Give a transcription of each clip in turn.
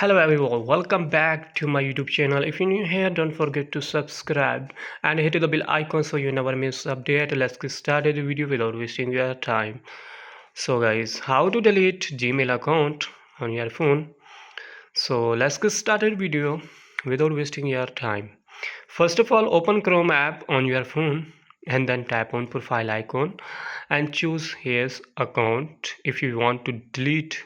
Hello everyone, welcome back to my YouTube channel. If you're new here, don't forget to subscribe and hit the bell icon so you never miss update. Let's get started the video without wasting your time. So guys, how to delete Gmail account on your phone? So let's get started video without wasting your time. First of all, open Chrome app on your phone and then tap on profile icon and choose here's account if you want to delete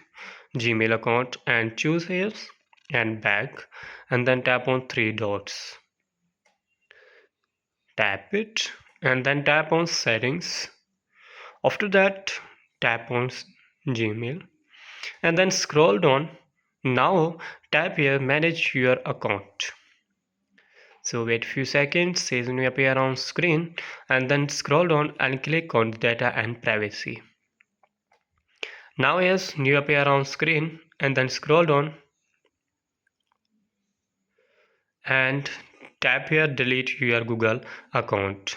Gmail account and choose here's and back and then tap on three dots. Tap it and then tap on settings. After that, tap on Gmail and then scroll down. Now tap here manage your account. So wait few seconds, says new appear on screen and then scroll down and click on data and privacy. Now yes, new appear on screen and then scroll down and tap here delete your Google account.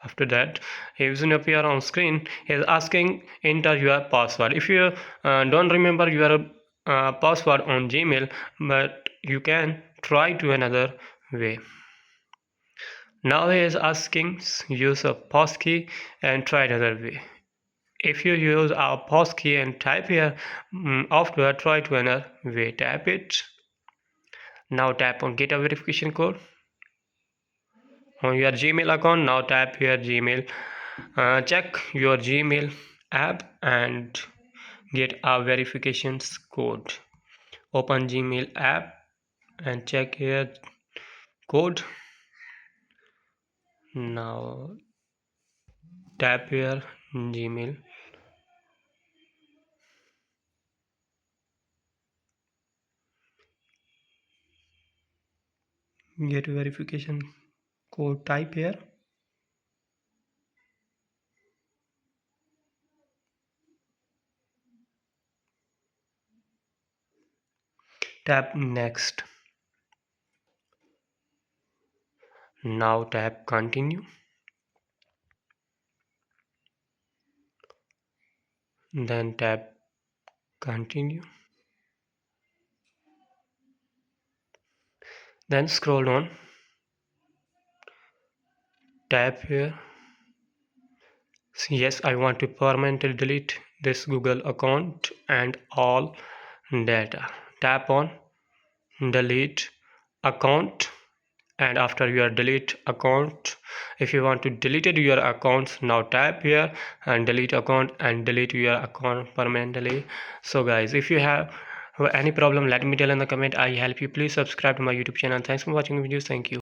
After that, he will appear on screen. He is asking enter your password. If you don't remember your password on Gmail, but you can try to another way. Now he is asking use a passkey and try another way. If you use our passkey and type here after try to another way, tap it. Now tap on get a verification code on your Gmail account. Now tap here Gmail. Check your Gmail app and get a verification code. Open Gmail app and check here code. Now tap here Gmail. Get verification code, type here. Tap next. Now tap continue. Then tap continue. Then scroll down. Tap here. Yes, I want to permanently delete this Google account and all data. Tap on delete account and after your delete account, if you want to delete your accounts, now tap here and delete account and delete your account permanently. So guys, if you have any problem, let me tell in the comment. I help you. Please subscribe to my YouTube channel. Thanks for watching the videos. Thank you.